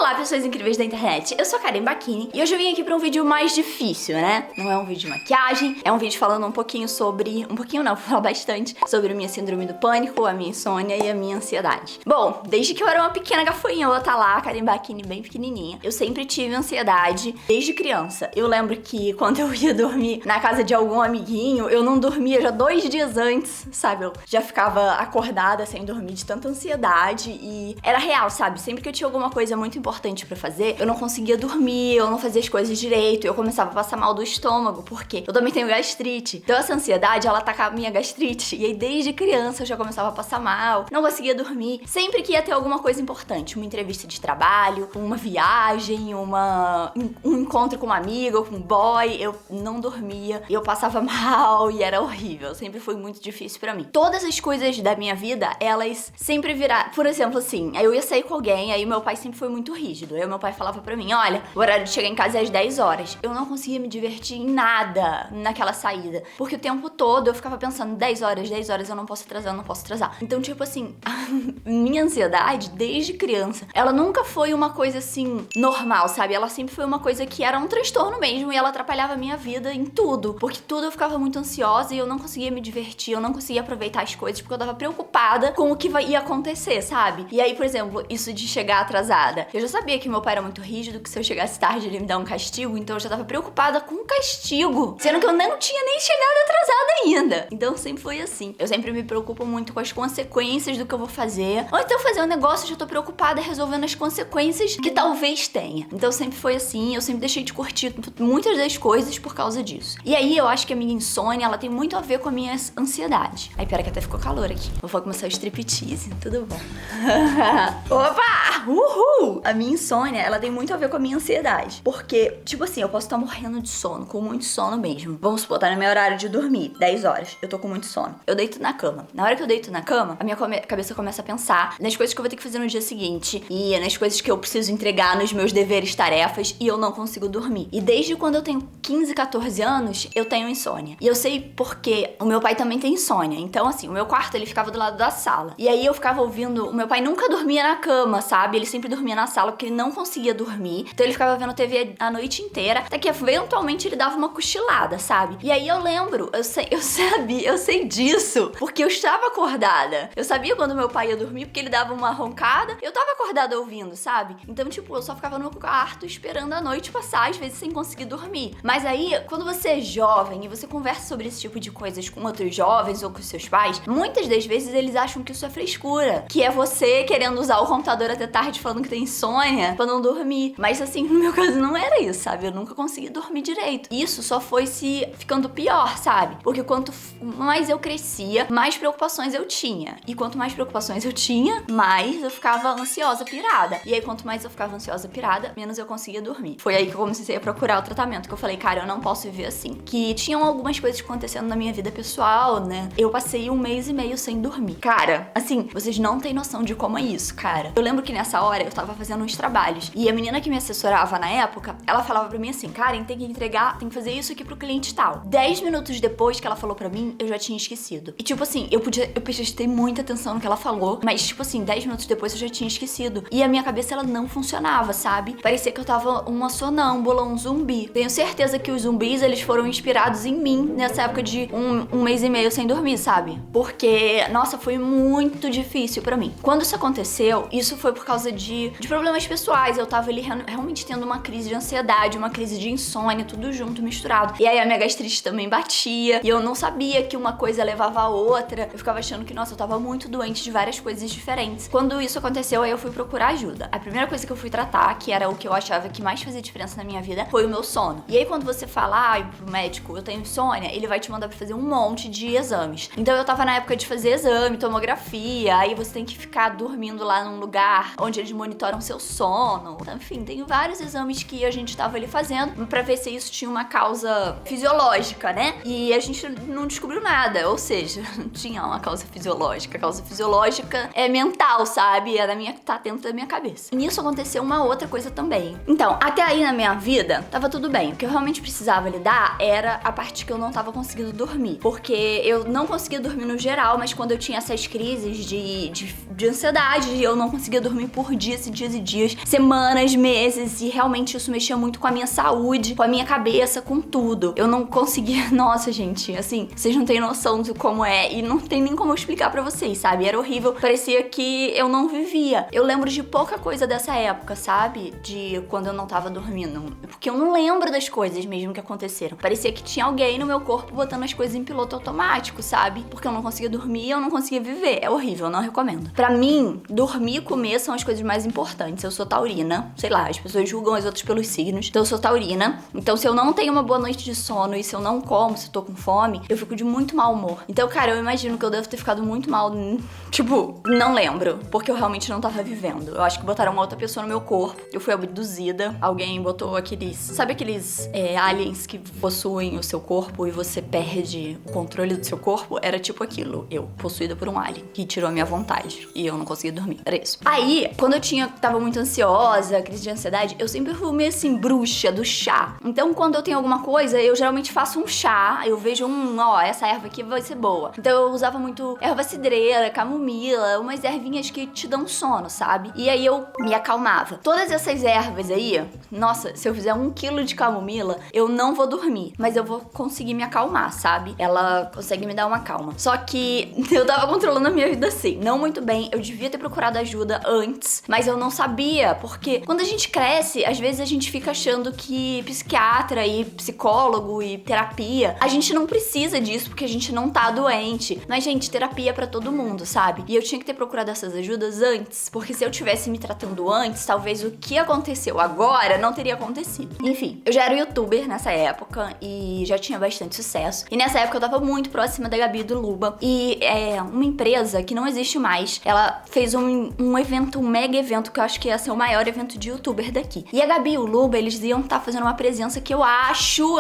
Olá, pessoas incríveis da internet, eu sou a Karen Bacchini e hoje eu vim aqui pra um vídeo mais difícil, né? Não é um vídeo de maquiagem, é um vídeo falando um pouquinho sobre... Um pouquinho não, vou falar bastante sobre a minha síndrome do pânico, a minha insônia e a minha ansiedade. Bom, desde que eu era uma pequena gafanhota lá, Karen Bacchini bem pequenininha, eu sempre tive ansiedade desde criança. Eu lembro que quando eu ia dormir na casa de algum amiguinho, eu não dormia já 2 dias antes, sabe? Eu já ficava acordada sem dormir de tanta ansiedade e era real, sabe? Sempre que eu tinha alguma coisa muito importante pra fazer, eu não conseguia dormir, eu não fazia as coisas direito, eu começava a passar mal do estômago, porque eu também tenho gastrite. Então essa ansiedade, ela atacava a minha gastrite, e aí desde criança eu já começava a passar mal, não conseguia dormir. Sempre que ia ter alguma coisa importante, uma entrevista de trabalho, uma viagem, um encontro com uma amiga ou com um boy, eu não dormia, e eu passava mal, e era horrível, sempre foi muito difícil pra mim. Todas as coisas da minha vida, elas sempre viraram, por exemplo, assim, aí eu ia sair com alguém, aí meu pai sempre foi muito rígido. Aí meu pai falava pra mim, olha, o horário de chegar em casa é às 10 horas. Eu não conseguia me divertir em nada naquela saída. Porque o tempo todo eu ficava pensando, 10 horas, eu não posso atrasar, eu não posso atrasar. Então, tipo assim, a minha ansiedade, desde criança, ela nunca foi uma coisa assim, normal, sabe? Ela sempre foi uma coisa que era um transtorno mesmo e ela atrapalhava a minha vida em tudo. Porque tudo eu ficava muito ansiosa e eu não conseguia me divertir, eu não conseguia aproveitar as coisas porque eu tava preocupada com o que ia acontecer, sabe? E aí, por exemplo, isso de chegar atrasada. Eu já sabia que meu pai era muito rígido, que se eu chegasse tarde ele ia me dar um castigo, então eu já tava preocupada com o castigo, sendo que eu não tinha nem chegado atrasada ainda. Então sempre foi assim. Eu sempre me preocupo muito com as consequências do que eu vou fazer. Ou então fazer um negócio, eu já tô preocupada resolvendo as consequências que talvez tenha. Então sempre foi assim, eu sempre deixei de curtir muitas das coisas por causa disso. E aí eu acho que a minha insônia, ela tem muito a ver com a minha ansiedade. Aí pera que até ficou calor aqui. Vou começar o striptease, tudo bom. Opa! Uhul! A minha insônia, ela tem muito a ver com a minha ansiedade. Porque, tipo assim, eu posso estar morrendo de sono, com muito sono mesmo. Vamos supor, tá no meu horário de dormir, 10 horas. Eu tô com muito sono. Eu deito na cama. Na hora que eu deito na cama, a minha cabeça começa a pensar nas coisas que eu vou ter que fazer no dia seguinte e nas coisas que eu preciso entregar nos meus deveres, tarefas, e eu não consigo dormir. E desde quando eu tenho 15, 14 anos, eu tenho insônia. E eu sei porque o meu pai também tem insônia. Então, assim, o meu quarto, ele ficava do lado da sala. E aí eu ficava ouvindo... O meu pai nunca dormia na cama, sabe? Ele sempre dormia na sala porque ele não conseguia dormir. Então ele ficava vendo TV a noite inteira, até que eventualmente ele dava uma cochilada, sabe? E aí eu lembro, eu sei disso, porque eu estava acordada. Eu sabia quando meu pai ia dormir, porque ele dava uma roncada, eu tava acordada ouvindo, sabe? Então, tipo, eu só ficava no quarto esperando a noite passar, às vezes sem conseguir dormir. Mas aí, quando você é jovem e você conversa sobre esse tipo de coisas com outros jovens ou com seus pais, muitas das vezes eles acham que isso é frescura, que é você querendo usar o computador até tarde falando que tem insônia pra não dormir. Mas assim, no meu caso não era isso, sabe? Eu nunca consegui dormir direito. Isso só foi se ficando pior, sabe? Porque quanto mais eu crescia, mais preocupações eu tinha. E quanto mais preocupações eu tinha, mais eu ficava ansiosa, pirada. E aí quanto mais eu ficava ansiosa, pirada, menos eu conseguia dormir. Foi aí que eu comecei a procurar o tratamento, que eu falei, cara, eu não posso viver assim. Que tinham algumas coisas acontecendo na minha vida pessoal, né? Eu passei 1 mês e meio sem dormir. Cara, assim, vocês não têm noção de como é isso, cara. Eu lembro que nessa hora eu tava fazendo uns trabalhos e a menina que me assessorava na época, ela falava pra mim assim, Karen, tem que entregar, tem que fazer isso aqui pro cliente tal. 10 minutos depois que ela falou pra mim, eu já tinha esquecido. E tipo assim, eu prestei muita atenção no que ela falou, mas tipo assim, 10 minutos depois eu já tinha esquecido. E a minha cabeça, ela não funcionava, sabe? Parecia que eu tava uma sonâmbula, um zumbi. Tenho certeza que os zumbis, eles foram inspirados em mim nessa época de um mês e meio sem dormir, sabe? Porque, nossa, foi muito difícil pra mim. Quando isso aconteceu, isso foi por causa de problemas pessoais. Eu tava ali realmente tendo uma crise de ansiedade, uma crise de insônia, tudo junto, misturado. E aí a minha gastrite também batia, e eu não sabia que uma coisa levava a outra. Eu ficava achando que, nossa, eu tava muito doente de várias coisas diferentes. Quando isso aconteceu, aí eu fui procurar ajuda. A primeira coisa que eu fui tratar, que era o que eu achava que mais fazia diferença na minha vida, foi o meu sono. E aí quando você fala, pro médico, eu tenho insônia, ele vai te mandar pra fazer um monte de exames. Então eu tava na época de fazer exame, tomografia, aí você tem que ficar dormindo lá num lugar onde eles monitoram seu sono. Enfim, tem vários exames que a gente tava ali fazendo pra ver se isso tinha uma causa fisiológica, né? E a gente não descobriu nada, ou seja, não tinha uma causa fisiológica. A causa fisiológica é mental, sabe? Tá dentro da minha cabeça. E nisso aconteceu uma outra coisa também. Então, até aí na minha vida, tava tudo bem. O que eu realmente precisava lidar era a parte que eu não tava conseguindo dormir. Porque eu não conseguia dormir no geral, mas quando eu tinha essas crises de ansiedade, eu não conseguia dormir por dias e dias e dias, dias, semanas, meses, e realmente isso mexia muito com a minha saúde, com a minha cabeça, com tudo. Eu não conseguia, nossa, gente, assim, vocês não têm noção de como é, e não tem nem como eu explicar pra vocês, sabe? Era horrível, parecia que eu não vivia. Eu lembro de pouca coisa dessa época, sabe? De quando eu não tava dormindo, porque eu não lembro das coisas mesmo que aconteceram. Parecia que tinha alguém no meu corpo botando as coisas em piloto automático, sabe? Porque eu não conseguia dormir, eu não conseguia viver. É horrível, eu não recomendo. Pra mim, dormir e comer são as coisas mais importantes. Eu sou taurina, sei lá, as pessoas julgam as outras pelos signos, então eu sou taurina. Então se eu não tenho uma boa noite de sono e se eu não como, se eu tô com fome, eu fico de muito mau humor. Então, cara, eu imagino que eu devo ter ficado muito mal, tipo, não lembro, porque eu realmente não tava vivendo. Eu acho que botaram uma outra pessoa no meu corpo, eu fui abduzida, alguém botou aqueles, sabe aqueles aliens que possuem o seu corpo e você perde o controle do seu corpo? Era tipo aquilo, eu, possuída por um alien, que tirou a minha vontade e eu não conseguia dormir, era isso. Aí, quando eu tava muito ansiosa, crise de ansiedade, eu sempre fui meio assim, bruxa do chá. Então, quando eu tenho alguma coisa, eu geralmente faço um chá, eu vejo essa erva aqui vai ser boa. Então eu usava muito erva cidreira, camomila, umas ervinhas que te dão sono, sabe? E aí eu me acalmava. Todas essas ervas aí, nossa, se eu fizer 1 quilo de camomila, eu não vou dormir, mas eu vou conseguir me acalmar, sabe? Ela consegue me dar uma calma. Só que eu tava controlando a minha vida assim, não muito bem, eu devia ter procurado ajuda antes, mas eu não sabia, porque quando a gente cresce, às vezes a gente fica achando que psiquiatra e psicólogo e terapia, a gente não precisa disso porque a gente não tá doente. Mas, gente, terapia é pra todo mundo, sabe? E eu tinha que ter procurado essas ajudas antes, porque se eu tivesse me tratando antes, talvez o que aconteceu agora não teria acontecido. Enfim, eu já era youtuber nessa época e já tinha bastante sucesso. E nessa época eu tava muito próxima da Gabi e do Luba. E é uma empresa que não existe mais. Ela fez um evento, um mega evento, que eu acho que ia ser o maior evento de youtuber daqui. E a Gabi e o Luba, eles iam estar fazendo uma presença que eu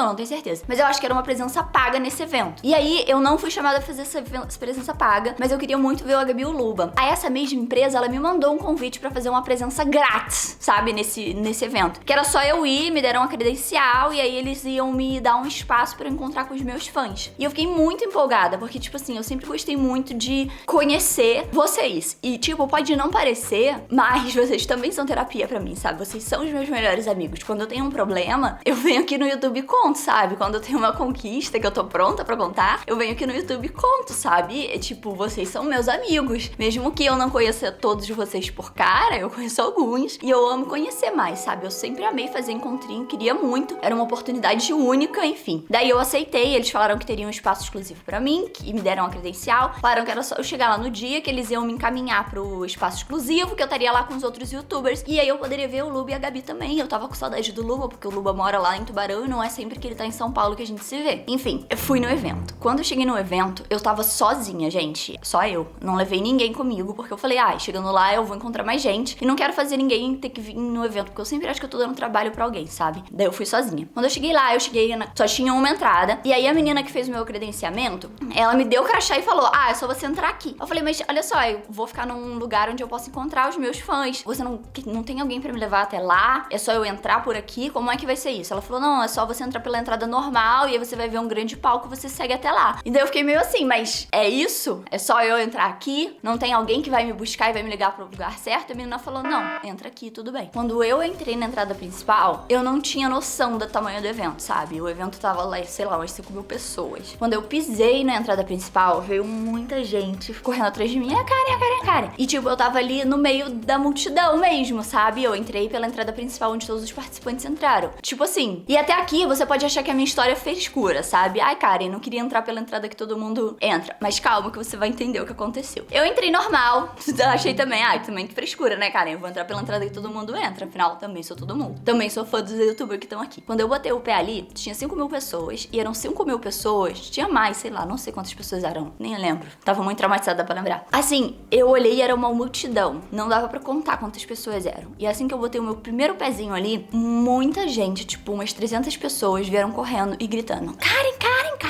não tenho certeza, mas eu acho que era uma presença paga nesse evento. E aí eu não fui chamada a fazer essa presença paga, mas eu queria muito ver a Gabi e o Luba. Aí essa mesma empresa, ela me mandou um convite pra fazer uma presença grátis, sabe, nesse evento. Que era só eu ir, me deram uma credencial e aí eles iam me dar um espaço pra eu encontrar com os meus fãs. E eu fiquei muito empolgada, porque tipo assim, eu sempre gostei muito de conhecer vocês. E tipo, pode não parecer, mas vocês também são terapia pra mim, sabe? Vocês são os meus melhores amigos. Quando eu tenho um problema, eu venho aqui no YouTube e conto, sabe? Quando eu tenho uma conquista que eu tô pronta pra contar, eu venho aqui no YouTube e conto, sabe? É tipo, vocês são meus amigos. Mesmo que eu não conheça todos vocês por cara, eu conheço alguns. E eu amo conhecer mais, sabe? Eu sempre amei fazer encontrinho, queria muito. Era uma oportunidade única, enfim. Daí eu aceitei, eles falaram que teriam um espaço exclusivo pra mim, que me deram uma credencial. Falaram que era só eu chegar lá no dia, que eles iam me encaminhar pro espaço exclusivo, que eu estaria lá com os outros youtubers. E aí eu poderia ver o Luba e a Gabi também. Eu tava com saudade do Luba, porque o Luba mora lá em Tubarão e não é sempre que ele tá em São Paulo que a gente se vê. Enfim, eu fui no evento. Quando eu cheguei no evento, eu tava sozinha, gente. Só eu. Não levei ninguém comigo, porque eu falei, chegando lá eu vou encontrar mais gente. E não quero fazer ninguém ter que vir no evento, porque eu sempre acho que eu tô dando trabalho pra alguém, sabe? Daí eu fui sozinha. Quando eu cheguei lá, só tinha uma entrada. E aí a menina que fez o meu credenciamento, ela me deu o crachá e falou, é só você entrar aqui. Eu falei, mas olha só, eu vou ficar num lugar onde eu posso encontrar os meus fãs. Você não tem alguém pra me levar até lá? É só eu entrar por aqui? Como é que vai ser isso? Ela falou, não, é só você entrar pela entrada normal e aí você vai ver um grande palco e você segue até lá. E daí eu fiquei meio assim, mas é isso? É só eu entrar aqui? Não tem alguém que vai me buscar e vai me ligar pro lugar certo? A menina falou, não, entra aqui, tudo bem. Quando eu entrei na entrada principal, eu não tinha noção do tamanho do evento, sabe? O evento tava lá, sei lá, umas 5 mil pessoas. Quando eu pisei na entrada principal, veio muita gente correndo atrás de mim, Karen. E tipo, eu tava ali no meio da multidão mesmo, sabe? Eu entrei pela entrada principal onde todos os participantes entraram. Tipo assim, e até aqui você pode achar que a minha história é frescura, sabe? Karen, não queria entrar pela entrada que todo mundo entra. Mas calma que você vai entender o que aconteceu. Eu entrei normal, achei também, também que frescura, né, Karen? Eu vou entrar pela entrada que todo mundo entra, afinal, também sou todo mundo. Também sou fã dos youtubers que estão aqui. Quando eu botei o pé ali, tinha 5 mil pessoas, e eram 5 mil pessoas, tinha mais, sei lá, não sei quantas pessoas eram, nem lembro. Tava muito traumatizada pra lembrar. Assim, eu olhei e era uma multidão, não dava pra contar quantas pessoas eram. E assim que eu botei o meu primeiro pezinho ali, muita gente, tipo umas 300 pessoas vieram correndo e gritando, Karen,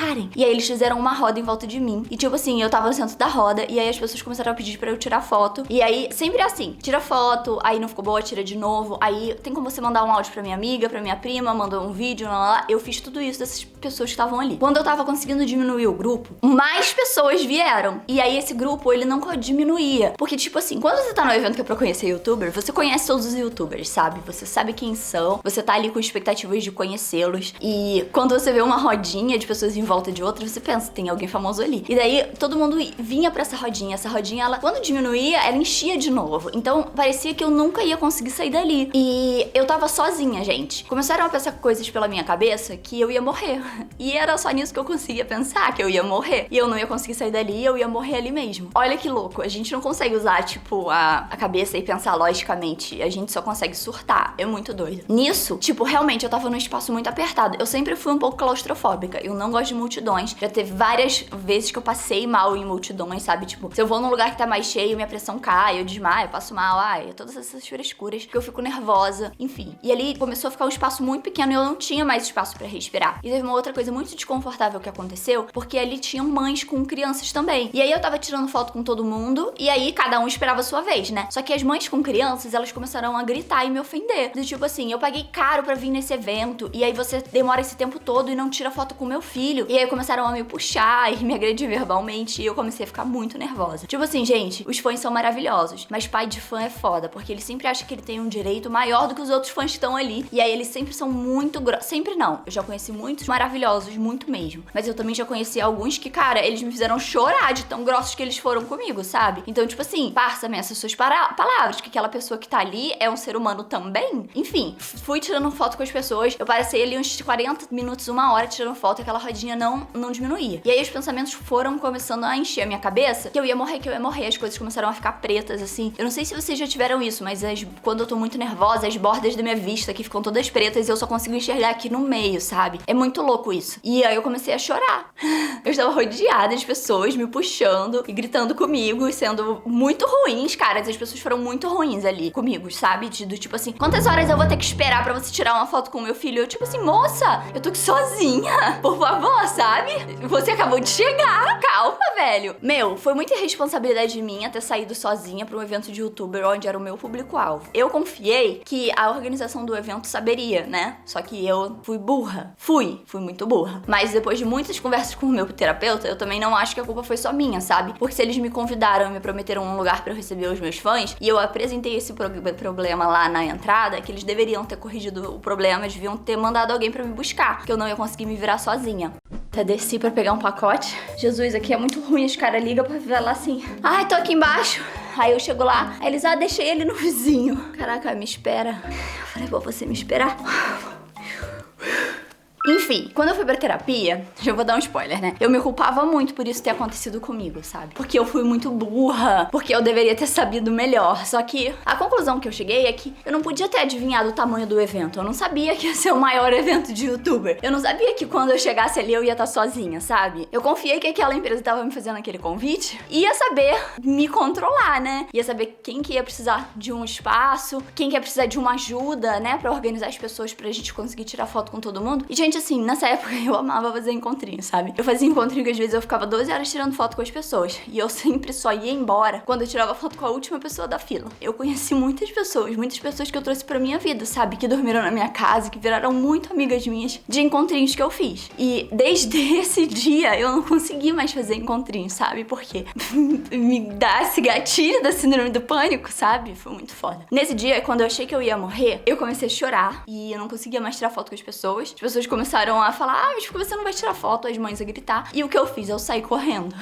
parem. E aí eles fizeram uma roda em volta de mim. E tipo assim, eu tava no centro da roda, e aí as pessoas começaram a pedir pra eu tirar foto. E aí, sempre é assim, tira foto, aí não ficou boa, tira de novo. Aí tem como você mandar um áudio pra minha amiga, pra minha prima, mandou um vídeo, lá. Eu fiz tudo isso dessas pessoas que estavam ali. Quando eu tava conseguindo diminuir o grupo, mais pessoas vieram. E aí esse grupo, ele não diminuía. Porque tipo assim, quando você tá no evento que é pra conhecer youtuber, você conhece todos os youtubers, sabe? Você sabe quem são, você tá ali com expectativas de conhecê-los. E quando você vê uma rodinha de pessoas em volta de outra, você pensa, tem alguém famoso ali. E daí todo mundo vinha pra essa rodinha. Essa rodinha, ela, quando diminuía, ela enchia de novo. Então parecia que eu nunca ia conseguir sair dali. E eu tava sozinha, gente. Começaram a passar coisas pela minha cabeça que eu ia morrer. E era só nisso que eu conseguia pensar, que eu ia morrer. E eu não ia conseguir sair dali, eu ia morrer ali mesmo. Olha que louco, a gente não consegue usar, tipo, a cabeça e pensar logicamente. A gente só consegue surtar. É muito doido. Nisso, tipo, realmente eu tava num espaço muito apertado. Eu sempre fui um pouco claustrofóbica. Eu não gosto de multidões. Já teve várias vezes que eu passei mal em multidões, sabe? Tipo, se eu vou num lugar que tá mais cheio, minha pressão cai, eu desmaio, eu passo mal, todas essas frescuras, que eu fico nervosa, enfim. E ali começou a ficar um espaço muito pequeno e eu não tinha mais espaço pra respirar. E teve uma outra coisa muito desconfortável que aconteceu, porque ali tinham mães com crianças também. E aí eu tava tirando foto com todo mundo, e aí cada um esperava a sua vez, né? Só que as mães com crianças, elas começaram a gritar e me ofender. Do tipo assim, eu paguei caro pra vir nesse evento, e aí você demora esse tempo todo e não tira foto com meu filho. E aí começaram a me puxar e me agredir verbalmente, e eu comecei a ficar muito nervosa. Tipo assim, gente, os fãs são maravilhosos, mas pai de fã é foda, porque ele sempre acha que ele tem um direito maior do que os outros fãs que estão ali. E aí eles sempre são muito grossos. Sempre não. Eu já conheci muitos maravilhosos, muito mesmo. Mas eu também já conheci alguns que, cara, eles me fizeram chorar de tão grossos que eles foram comigo, sabe? Então, tipo assim, parça-me essas suas palavras, que aquela pessoa que tá ali é um ser humano também. Enfim, fui tirando foto com as pessoas. Eu passei ali uns 40 minutos, uma hora tirando foto, e aquela rodinha não diminuía. E aí os pensamentos foram começando a encher a minha cabeça, que eu ia morrer, as coisas começaram a ficar pretas, assim. Eu não sei se vocês já tiveram isso, mas quando eu tô muito nervosa, as bordas da minha vista aqui ficam todas pretas e eu só consigo enxergar aqui no meio, sabe? É muito louco isso. E aí eu comecei a chorar. Eu estava rodeada de pessoas me puxando e gritando comigo e sendo muito ruins, cara. As pessoas foram muito ruins ali comigo, sabe? Do tipo assim, quantas horas eu vou ter que esperar pra você tirar uma foto com o meu filho? Eu tipo assim, moça, eu tô aqui sozinha. Por favor, sabe? Você acabou de chegar. Calma, velho. Meu, foi muita irresponsabilidade minha ter saído sozinha pra um evento de youtuber onde era o meu público-alvo. Eu confiei que a organização do evento saberia, né? Só que eu fui burra. Fui muito burra. Mas depois de muitas conversas com o meu terapeuta, eu também não acho que a culpa foi só minha, sabe? Porque se eles me convidaram e me prometeram um lugar pra eu receber os meus fãs, e eu apresentei esse problema lá na entrada, que eles deveriam ter corrigido o problema, eles deviam ter mandado alguém pra me buscar, que eu não ia conseguir me virar sozinha. Até desci pra pegar um pacote. Jesus, aqui é muito ruim, os caras ligam pra falar assim, ai, tô aqui embaixo. Aí eu chego lá, aí eles, deixei ele no vizinho. Caraca, me espera. Eu falei, pô, você me esperar? Enfim, quando eu fui pra terapia, já vou dar um spoiler, né? Eu me culpava muito por isso ter acontecido comigo, sabe? Porque eu fui muito burra, porque eu deveria ter sabido melhor. Só que a conclusão que eu cheguei é que eu não podia ter adivinhado o tamanho do evento. Eu não sabia que ia ser o maior evento de youtuber. Eu não sabia que quando eu chegasse ali eu ia estar sozinha, sabe? Eu confiei que aquela empresa tava me fazendo aquele convite e ia saber me controlar, né? Ia saber quem que ia precisar de um espaço, quem que ia precisar de uma ajuda, né? Pra organizar as pessoas pra gente conseguir tirar foto com todo mundo. E, gente, assim, nessa época eu amava fazer encontrinho, sabe? Eu fazia encontrinho que às vezes eu ficava 12 horas tirando foto com as pessoas. E eu sempre só ia embora quando eu tirava foto com a última pessoa da fila. Eu conheci muitas pessoas que eu trouxe pra minha vida, sabe? Que dormiram na minha casa, que viraram muito amigas minhas de encontrinhos que eu fiz. E desde esse dia eu não consegui mais fazer encontrinho, sabe? Porque me dá esse gatilho da síndrome do pânico, sabe? Foi muito foda. Nesse dia, quando eu achei que eu ia morrer, eu comecei a chorar e eu não conseguia mais tirar foto com as pessoas. As pessoas começaram a falar, mas por que você não vai tirar foto? As mães a gritar. E o que eu fiz? Eu saí correndo.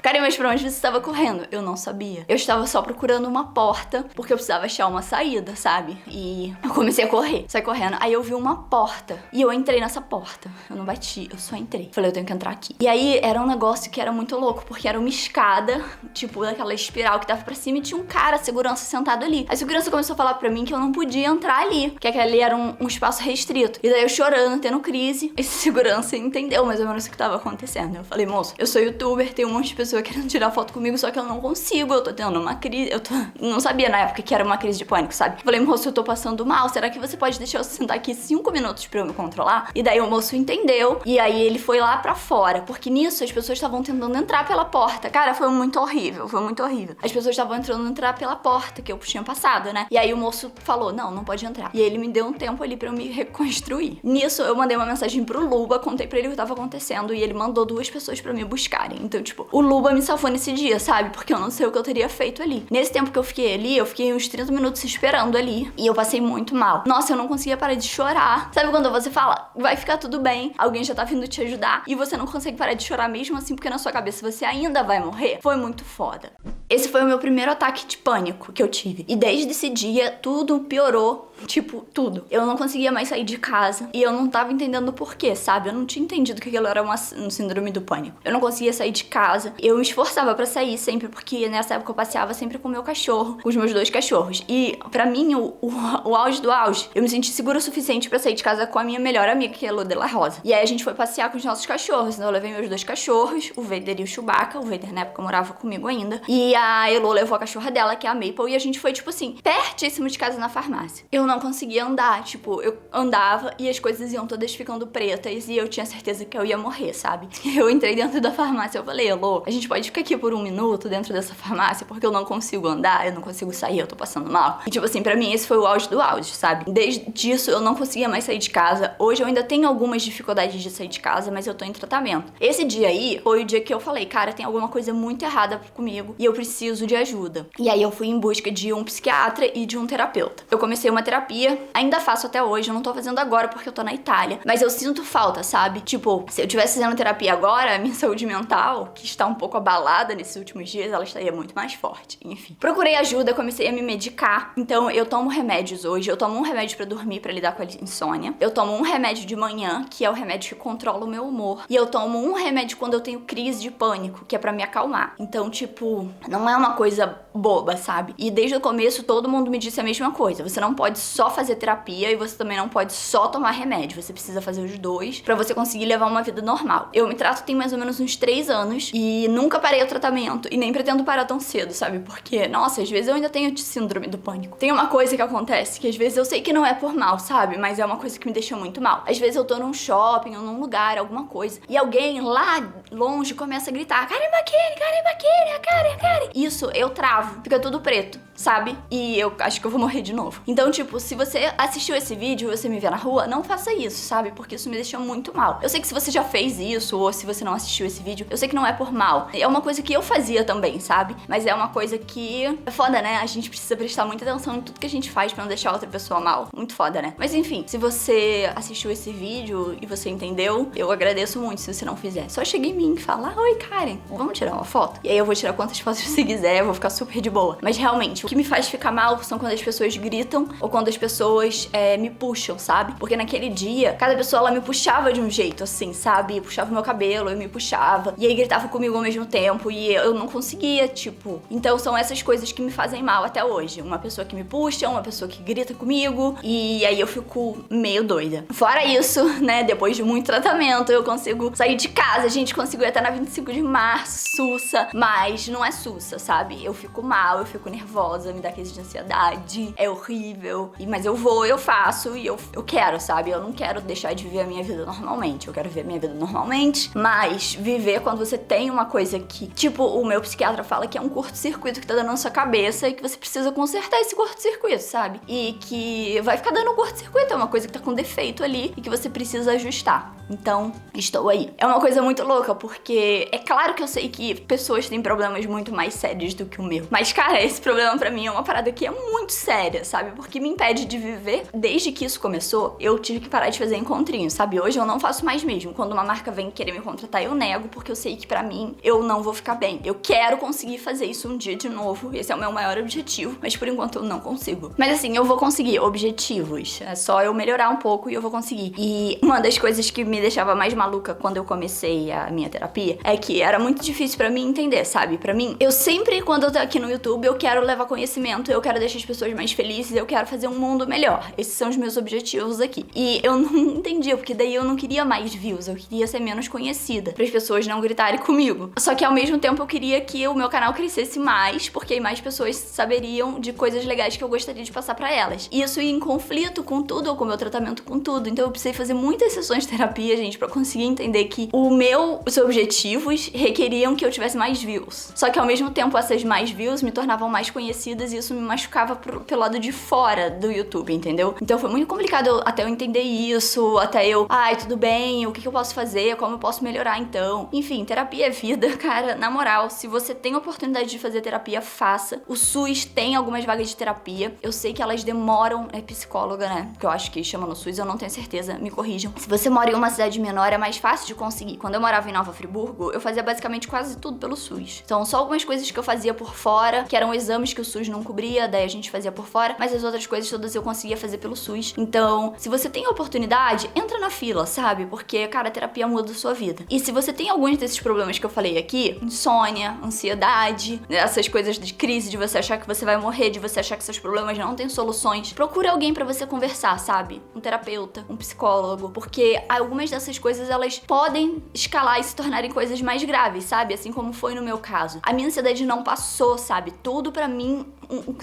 Cara, mas pra onde você estava correndo? Eu não sabia. Eu estava só procurando uma porta, porque eu precisava achar uma saída, sabe? E eu comecei a correr. Saí correndo. Aí eu vi uma porta. E eu entrei nessa porta. Eu não bati, eu só entrei. Falei, eu tenho que entrar aqui. E aí era um negócio que era muito louco, porque era uma escada, tipo, daquela espiral que dava pra cima e tinha um cara, segurança, sentado ali. A segurança começou a falar pra mim que eu não podia entrar ali, que aquele ali era um espaço restrito. E daí eu chorando, chorando, tendo crise. Esse segurança entendeu mais ou menos o que tava acontecendo. Eu falei, moço, eu sou youtuber, tem um monte de pessoa querendo tirar foto comigo, só que eu não consigo, eu tô tendo uma crise, não sabia na época que era uma crise de pânico, sabe? Eu falei, moço, eu tô passando mal, será que você pode deixar eu sentar aqui 5 minutos pra eu me controlar? E daí o moço entendeu, e aí ele foi lá pra fora, porque nisso as pessoas estavam tentando entrar pela porta. Cara, foi muito horrível, foi muito horrível. As pessoas estavam entrar pela porta que eu tinha passado, né? E aí o moço falou, não pode entrar. E ele me deu um tempo ali pra eu me reconstruir. Nisso, eu mandei uma mensagem pro Luba, contei pra ele o que tava acontecendo, e ele mandou 2 pessoas pra me buscarem. Então, tipo, o Luba me salvou nesse dia, sabe? Porque eu não sei o que eu teria feito ali. Nesse tempo que eu fiquei ali, eu fiquei uns 30 minutos esperando ali, e eu passei muito mal. Nossa, eu não conseguia parar de chorar. Sabe quando você fala, vai ficar tudo bem, alguém já tá vindo te ajudar, e você não consegue parar de chorar mesmo assim, porque na sua cabeça você ainda vai morrer? Foi muito foda. Esse foi o meu primeiro ataque de pânico que eu tive. E desde esse dia, tudo piorou. Tipo, tudo. Eu não conseguia mais sair de casa. E eu não tava entendendo por quê, sabe? Eu não tinha entendido que aquilo era um síndrome do pânico. Eu não conseguia sair de casa. Eu me esforçava pra sair sempre, porque nessa época eu passeava sempre com o meu cachorro, com os meus 2 cachorros. E pra mim, o auge do auge, eu me senti segura o suficiente pra sair de casa com a minha melhor amiga, que é a Lu de la Rosa. E aí a gente foi passear com os nossos cachorros. Então eu levei meus 2 cachorros, o Vader e o Chewbacca. O Vader na época morava comigo ainda. E a Elo levou a cachorra dela, que é a Maple, e a gente foi, tipo assim, pertíssimo de casa na farmácia. Eu não conseguia andar, tipo, eu andava e as coisas iam todas ficando pretas e eu tinha certeza que eu ia morrer, sabe? Eu entrei dentro da farmácia, eu falei, Elo, a gente pode ficar aqui por 1 minuto dentro dessa farmácia, porque eu não consigo andar, eu não consigo sair, eu tô passando mal. E tipo assim, pra mim esse foi o auge do auge, sabe? Desde isso eu não conseguia mais sair de casa. Hoje eu ainda tenho algumas dificuldades de sair de casa, mas eu tô em tratamento. Esse dia aí foi o dia que eu falei, cara, tem alguma coisa muito errada comigo e eu preciso de ajuda. E aí eu fui em busca de um psiquiatra e de um terapeuta. Eu comecei uma terapia, ainda faço até hoje, eu não tô fazendo agora porque eu tô na Itália, mas eu sinto falta, sabe? Tipo, se eu tivesse fazendo terapia agora, a minha saúde mental, que está um pouco abalada nesses últimos dias, ela estaria muito mais forte. Enfim. Procurei ajuda, comecei a me medicar. Então eu tomo remédios hoje, eu tomo um remédio pra dormir, pra lidar com a insônia. Eu tomo um remédio de manhã, que é o remédio que controla o meu humor. E eu tomo um remédio quando eu tenho crise de pânico, que é pra me acalmar. Então, tipo, não é uma coisa boba, sabe? E desde o começo todo mundo me disse a mesma coisa. Você não pode só fazer terapia e você também não pode só tomar remédio. Você precisa fazer os dois pra você conseguir levar uma vida normal. Eu me trato tem mais ou menos uns 3 anos e nunca parei o tratamento e nem pretendo parar tão cedo, sabe? Porque, nossa, às vezes eu ainda tenho síndrome do pânico. Tem uma coisa que acontece que às vezes eu sei que não é por mal, sabe? Mas é uma coisa que me deixa muito mal. Às vezes eu tô num shopping ou num lugar, alguma coisa, e alguém lá longe começa a gritar Karen Bakini, Karen. Isso, eu travo. Fica tudo preto, sabe? E eu acho que eu vou morrer de novo. Então, tipo, se você assistiu esse vídeo e você me vê na rua, não faça isso, sabe? Porque isso me deixa muito mal. Eu sei que se você já fez isso, ou se você não assistiu esse vídeo, eu sei que não é por mal. É uma coisa que eu fazia também, sabe? Mas é uma coisa que é foda, né? A gente precisa prestar muita atenção em tudo que a gente faz pra não deixar outra pessoa mal. Muito foda, né? Mas enfim, se você assistiu esse vídeo e você entendeu, eu agradeço muito se você não fizer. Só chega em mim e fala, oi, Karen, vamos tirar uma foto? E aí eu vou tirar quantas fotos você quiser, eu vou ficar super de boa. Mas realmente, o que me faz ficar mal são quando as pessoas gritam ou quando as pessoas me puxam, sabe? Porque naquele dia, cada pessoa, ela me puxava de um jeito, assim, sabe? Puxava o meu cabelo, eu me puxava. E aí gritava comigo ao mesmo tempo e eu não conseguia, tipo. Então são essas coisas que me fazem mal até hoje. Uma pessoa que me puxa, uma pessoa que grita comigo e aí eu fico meio doida. Fora isso, né, depois de muito tratamento, eu consigo sair de casa, gente, consigo ir até na 25 de março, sussa, mas não é sussa, sabe? Eu fico mal, eu fico nervosa, me dá crise de ansiedade, é horrível. Mas eu vou, eu faço e eu quero, sabe? Eu não quero deixar de viver a minha vida normalmente, eu quero viver a minha vida normalmente, mas viver quando você tem uma coisa que, tipo, o meu psiquiatra fala que é um curto-circuito que tá dando na sua cabeça e que você precisa consertar esse curto-circuito, sabe? E que vai ficar dando um curto-circuito, é uma coisa que tá com defeito ali e que você precisa ajustar. Então, estou aí. É uma coisa muito louca, porque é claro que eu sei que pessoas têm problemas muito mais sérios do que o meu. Mas, cara, esse problema pra mim é uma parada que é muito séria, sabe? Porque me impede de viver. Desde que isso começou, eu tive que parar de fazer encontrinhos, sabe? Hoje eu não faço mais mesmo. Quando uma marca vem querer me contratar, eu nego, porque eu sei que pra mim, eu não vou ficar bem. Eu quero conseguir fazer isso um dia de novo. Esse é o meu maior objetivo, mas por enquanto eu não consigo. Mas assim, eu vou conseguir objetivos. É só eu melhorar um pouco e eu vou conseguir. E uma das coisas que me deixava mais maluca quando eu comecei a minha terapia é que era muito difícil pra mim entender, sabe? Pra mim, eu sempre, quando eu tô aqui no YouTube, eu quero levar conhecimento, eu quero deixar as pessoas mais felizes, eu quero fazer um mundo melhor. Esses são os meus objetivos aqui. E eu não entendia, porque daí eu não queria mais views, eu queria ser menos conhecida, para as pessoas não gritarem comigo. Só que ao mesmo tempo eu queria que o meu canal crescesse mais, porque aí mais pessoas saberiam de coisas legais que eu gostaria de passar pra elas. E isso ia em conflito com tudo, com o meu tratamento com tudo. Então eu precisei fazer muitas sessões de terapia, gente, pra conseguir entender que os objetivos requeriam que eu tivesse mais views. Só que ao mesmo tempo essas mais views me tornavam mais conhecidas e isso me machucava pelo lado de fora do YouTube, entendeu? Então foi muito complicado até eu entender isso, até eu, ai, tudo bem, o que eu posso fazer, como eu posso melhorar então. Enfim, terapia é vida, cara, na moral, se você tem a oportunidade de fazer terapia, faça. O SUS tem algumas vagas de terapia, eu sei que elas demoram, é psicóloga, né? Que eu acho que chama no SUS, eu não tenho certeza, me corrijam. Se você mora em uma cidade menor, é mais fácil de conseguir. Quando eu morava em Nova Friburgo, eu fazia basicamente quase tudo pelo SUS. Então, só algumas coisas que eu fazia por fora, que eram exames que o SUS não cobria, daí a gente fazia por fora, mas as outras coisas todas eu conseguia fazer pelo SUS. Então, se você tem a oportunidade, entra na fila, sabe? Porque, cara, a terapia muda a sua vida. E se você tem alguns desses problemas que eu falei aqui, insônia, ansiedade, essas coisas de crise, de você achar que você vai morrer, de você achar que seus problemas não têm soluções, procure alguém pra você conversar, sabe? Um terapeuta, um psicólogo, porque algumas dessas coisas, elas podem escalar e se tornarem coisas mais graves, sabe? Assim como foi no meu caso. A minha ansiedade não passou, sabe? Tudo pra mim,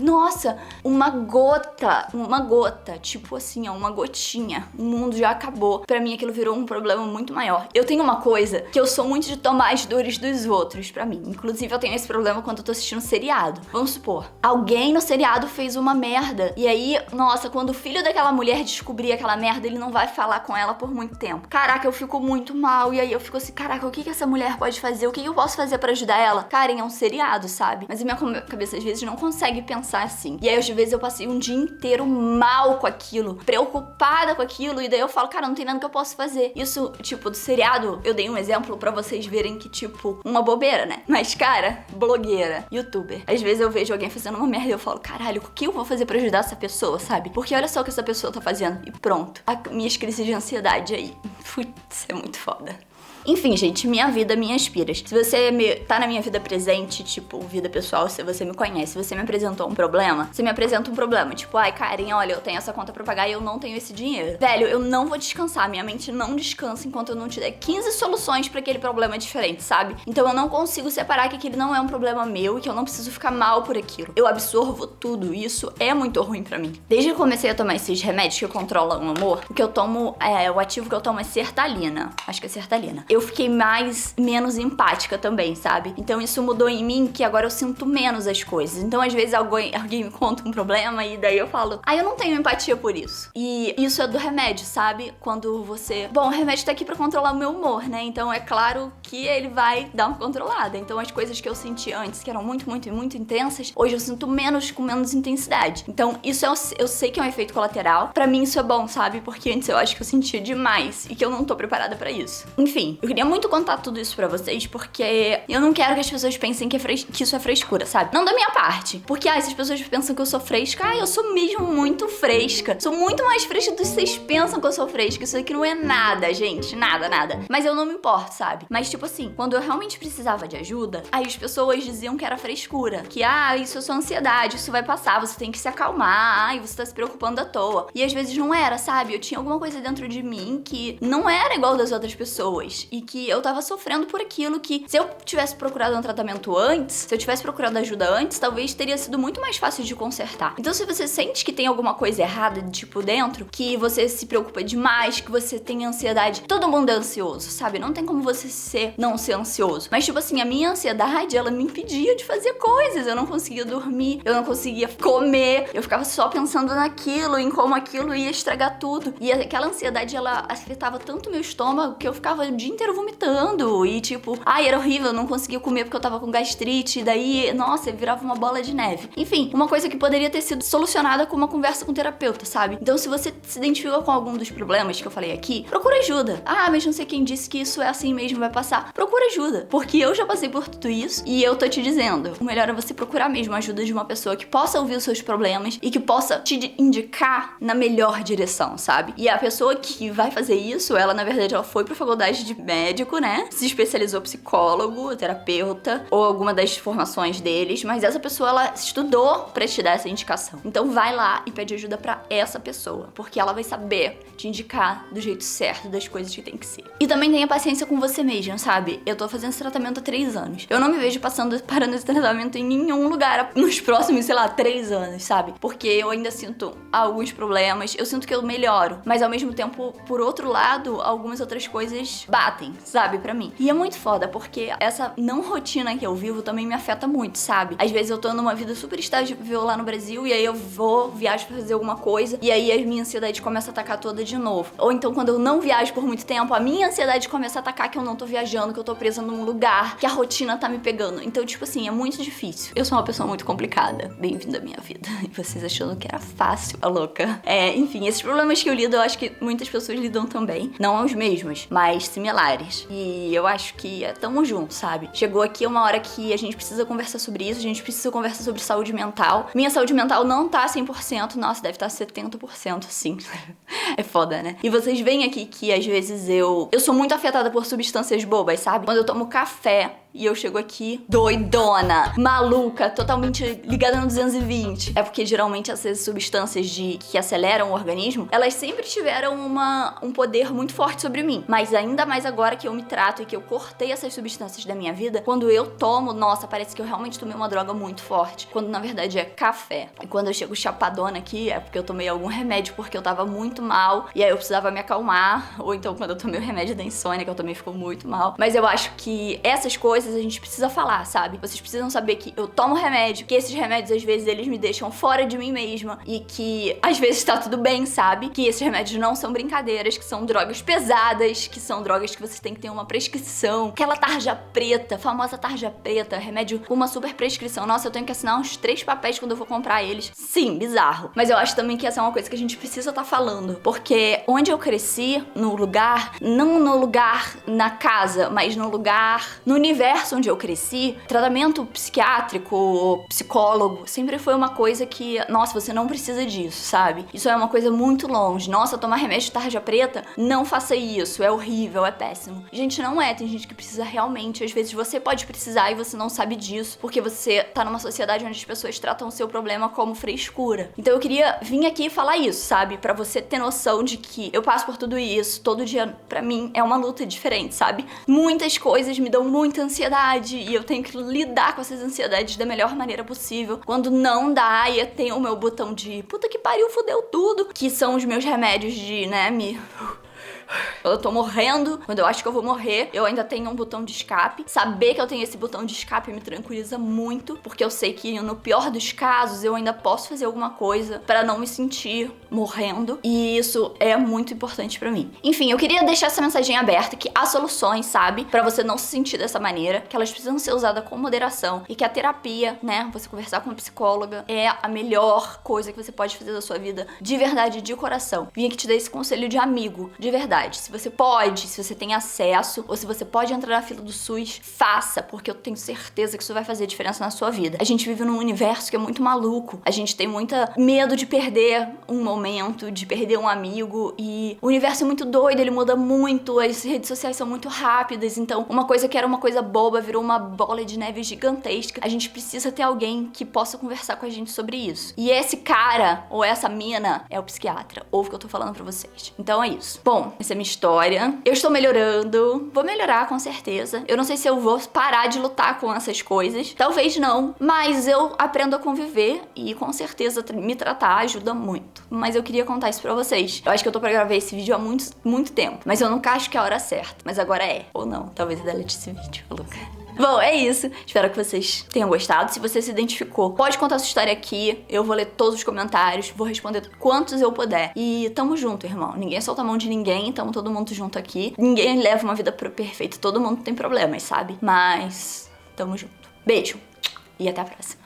nossa, uma gota, tipo assim, ó, uma gotinha. O mundo já acabou. Pra mim aquilo virou um problema muito maior. Eu tenho uma coisa que eu sou muito de tomar as dores dos outros pra mim. Inclusive eu tenho esse problema quando eu tô assistindo seriado. Vamos supor, alguém no seriado fez uma merda. E aí, nossa, quando o filho daquela mulher descobrir aquela merda, ele não vai falar com ela por muito tempo. Caraca, eu fico muito mal. E aí eu fico assim, caraca, o que essa mulher pode fazer? O que eu posso fazer pra ajudar ela? Karen, é um seriado, sabe? Mas a minha cabeça às vezes não consegue pensar assim. E aí às vezes eu passei um dia inteiro mal com aquilo, preocupada com aquilo, e daí eu falo, cara, não tem nada que eu possa fazer. Isso, tipo, do seriado, eu dei um exemplo pra vocês verem que, tipo, uma bobeira, né? Mas, cara, blogueira, youtuber. Às vezes eu vejo alguém fazendo uma merda e eu falo, caralho, o que eu vou fazer pra ajudar essa pessoa, sabe? Porque olha só o que essa pessoa tá fazendo. E pronto. Minhas crises de ansiedade aí. Putz, é muito foda. Enfim, gente, minha vida, minhas piras. Se você tá na minha vida presente, tipo, vida pessoal, se você me conhece, se você me apresentou um problema, você me apresenta um problema. Tipo, ai, Karen, olha, eu tenho essa conta pra pagar e eu não tenho esse dinheiro. Velho, eu não vou descansar. Minha mente não descansa enquanto eu não te der 15 soluções pra aquele problema diferente, sabe? Então eu não consigo separar que aquele não é um problema meu e que eu não preciso ficar mal por aquilo. Eu absorvo tudo e isso é muito ruim pra mim. Desde que eu comecei a tomar esses remédios que controlam o humor, o que eu tomo, o ativo que eu tomo é sertalina. Acho que é sertalina. Eu fiquei menos empática também, sabe? Então isso mudou em mim, que agora eu sinto menos as coisas. Então às vezes alguém me conta um problema e daí eu falo, eu não tenho empatia por isso. E isso é do remédio, sabe? Quando você... Bom, o remédio tá aqui pra controlar o meu humor, né? Então é claro que ele vai dar uma controlada. Então as coisas que eu senti antes, que eram muito, muito, muito intensas, hoje eu sinto menos, com menos intensidade. Então isso eu sei que é um efeito colateral. Pra mim isso é bom, sabe? Porque antes eu acho que eu sentia demais e que eu não tô preparada pra isso. Enfim, eu queria muito contar tudo isso pra vocês, porque eu não quero que as pessoas pensem que isso é frescura, sabe? Não da minha parte. Porque, essas pessoas pensam que eu sou fresca. Eu sou mesmo muito fresca. Sou muito mais fresca do que vocês pensam que eu sou fresca. Isso aqui não é nada, gente. Nada, nada. Mas eu não me importo, sabe? Mas, tipo assim, quando eu realmente precisava de ajuda, aí as pessoas diziam que era frescura. Que, isso é sua ansiedade, isso vai passar, você tem que se acalmar, você tá se preocupando à toa. E às vezes não era, sabe? Eu tinha alguma coisa dentro de mim que não era igual das outras pessoas. E que eu tava sofrendo por aquilo que, se eu tivesse procurado um tratamento antes, se eu tivesse procurado ajuda antes, talvez teria sido muito mais fácil de consertar. Então, se você sente que tem alguma coisa errada, tipo, dentro, que você se preocupa demais, que você tem ansiedade, todo mundo é ansioso, sabe? Não tem como você não ser ansioso. Mas, tipo assim, a minha ansiedade, ela me impedia de fazer coisas. Eu não conseguia dormir, eu não conseguia comer, eu ficava só pensando naquilo, em como aquilo ia estragar tudo. E aquela ansiedade, ela afetava tanto meu estômago que eu ficava o dia inteiro vomitando. E tipo, era horrível, eu não conseguia comer porque eu tava com gastrite, e daí, nossa, virava uma bola de neve. Enfim, uma coisa que poderia ter sido solucionada com uma conversa com o terapeuta, sabe? Então, se você se identifica com algum dos problemas que eu falei aqui, procura ajuda. Mas não sei quem disse que isso é assim mesmo, vai passar. Procura ajuda, porque eu já passei por tudo isso e eu tô te dizendo, o melhor é você procurar mesmo a ajuda de uma pessoa que possa ouvir os seus problemas e que possa te indicar na melhor direção, sabe? E a pessoa que vai fazer isso, ela, na verdade, ela foi pra faculdade de médico, né? Se especializou psicólogo, terapeuta, ou alguma das formações deles, mas essa pessoa, ela estudou pra te dar essa indicação. Então vai lá e pede ajuda pra essa pessoa, porque ela vai saber te indicar do jeito certo das coisas que tem que ser. E também tenha paciência com você mesmo, sabe? Eu tô fazendo esse tratamento há 3 anos. Eu não me vejo parando esse tratamento em nenhum lugar nos próximos, sei lá, 3 anos, sabe? Porque eu ainda sinto alguns problemas, eu sinto que eu melhoro, mas ao mesmo tempo, por outro lado, algumas outras coisas batem, sabe, pra mim. E é muito foda, porque essa não rotina que eu vivo também me afeta muito, sabe? Às vezes eu tô numa vida super estável lá no Brasil, e aí eu viajo pra fazer alguma coisa, e aí a minha ansiedade começa a atacar toda de novo. Ou então, quando eu não viajo por muito tempo, a minha ansiedade começa a atacar que eu não tô viajando, que eu tô presa num lugar, que a rotina tá me pegando. Então, tipo assim, é muito difícil. Eu sou uma pessoa muito complicada. Bem-vindo à minha vida. E vocês achando que era fácil, a louca. Enfim, esses problemas que eu lido, eu acho que muitas pessoas lidam também. Não os mesmos, mas similares. E eu acho que tamo junto, sabe? Chegou aqui uma hora que a gente precisa conversar sobre isso, a gente precisa conversar sobre saúde mental. Minha saúde mental não tá 100%, nossa, deve estar 70%, sim. É foda, né? E vocês veem aqui que às vezes eu sou muito afetada por substâncias bobas, sabe? Quando eu tomo café e eu chego aqui doidona, maluca, totalmente ligada no 220. É porque geralmente essas substâncias que aceleram o organismo, elas sempre tiveram um poder muito forte sobre mim. Mas ainda mais agora que eu me trato e que eu cortei essas substâncias da minha vida, quando eu tomo, nossa, parece que eu realmente tomei uma droga muito forte. Quando na verdade é café. E quando eu chego chapadona aqui, é porque eu tomei algum remédio porque eu tava muito mal e aí eu precisava me acalmar. Ou então quando eu tomei o remédio da insônia, que eu também ficou muito mal. Mas eu acho que essas coisas a gente precisa falar, sabe? Vocês precisam saber que eu tomo remédio, que esses remédios às vezes eles me deixam fora de mim mesma e que às vezes tá tudo bem, sabe? Que esses remédios não são brincadeiras, que são drogas pesadas, que são drogas que você tem que ter uma prescrição. Aquela tarja preta, famosa tarja preta, remédio com uma super prescrição. Nossa, eu tenho que assinar uns 3 papéis quando eu vou comprar eles. Sim, bizarro. Mas eu acho também que essa é uma coisa que a gente precisa tá falando, porque onde eu cresci, no lugar, não no lugar na casa, mas no lugar, no universo onde eu cresci, tratamento psiquiátrico, psicólogo, sempre foi uma coisa que, nossa, você não precisa disso, sabe? Isso é uma coisa muito longe. Nossa, tomar remédio de tarja preta, não faça isso, é horrível, é péssimo. Gente, não é, tem gente que precisa realmente, às vezes você pode precisar e você não sabe disso, porque você tá numa sociedade onde as pessoas tratam o seu problema como frescura. Então eu queria vir aqui e falar isso, sabe? Pra você ter noção de que eu passo por tudo isso, todo dia pra mim é uma luta diferente, sabe? Muitas coisas me dão muita ansiedade e eu tenho que lidar com essas ansiedades da melhor maneira possível. Quando não dá, aí eu tenho o meu botão de puta que pariu, fudeu tudo, que são os meus remédios de, né, quando eu tô morrendo, quando eu acho que eu vou morrer, eu ainda tenho um botão de escape. Saber que eu tenho esse botão de escape me tranquiliza muito, porque eu sei que no pior dos casos eu ainda posso fazer alguma coisa pra não me sentir morrendo, e isso é muito importante pra mim. Enfim, eu queria deixar essa mensagem aberta, que há soluções, sabe? Pra você não se sentir dessa maneira, que elas precisam ser usadas com moderação, e que a terapia, né, você conversar com uma psicóloga é a melhor coisa que você pode fazer da sua vida, de verdade, de coração. Vim aqui te dar esse conselho de amigo, de verdade. Se você pode, se você tem acesso, ou se você pode entrar na fila do SUS, faça, porque eu tenho certeza que isso vai fazer diferença na sua vida. A gente vive num universo que é muito maluco, a gente tem muita medo de perder um momento, de perder um amigo, e o universo é muito doido, ele muda muito, as redes sociais são muito rápidas, então uma coisa que era uma coisa boba virou uma bola de neve gigantesca. A gente precisa ter alguém que possa conversar com a gente sobre isso. E esse cara, ou essa mina, é o psiquiatra. Ouve o que eu tô falando pra vocês. Então é isso. Bom, essa é a minha história. Eu estou melhorando. Vou melhorar, com certeza. Eu não sei se eu vou parar de lutar com essas coisas. Talvez não. Mas eu aprendo a conviver e, com certeza, me tratar ajuda muito. Mas eu queria contar isso pra vocês. Eu acho que eu tô pra gravar esse vídeo há muito tempo. Mas eu nunca acho que é a hora certa. Mas agora é. Ou não. Talvez eu delete esse vídeo. Louca. Bom, é isso. Espero que vocês tenham gostado. Se você se identificou, pode contar sua história aqui. Eu vou ler todos os comentários, vou responder quantos eu puder. E tamo junto, irmão. Ninguém solta a mão de ninguém, tamo todo mundo junto aqui. Ninguém leva uma vida perfeita, todo mundo tem problemas, sabe? Mas tamo junto. Beijo e até a próxima.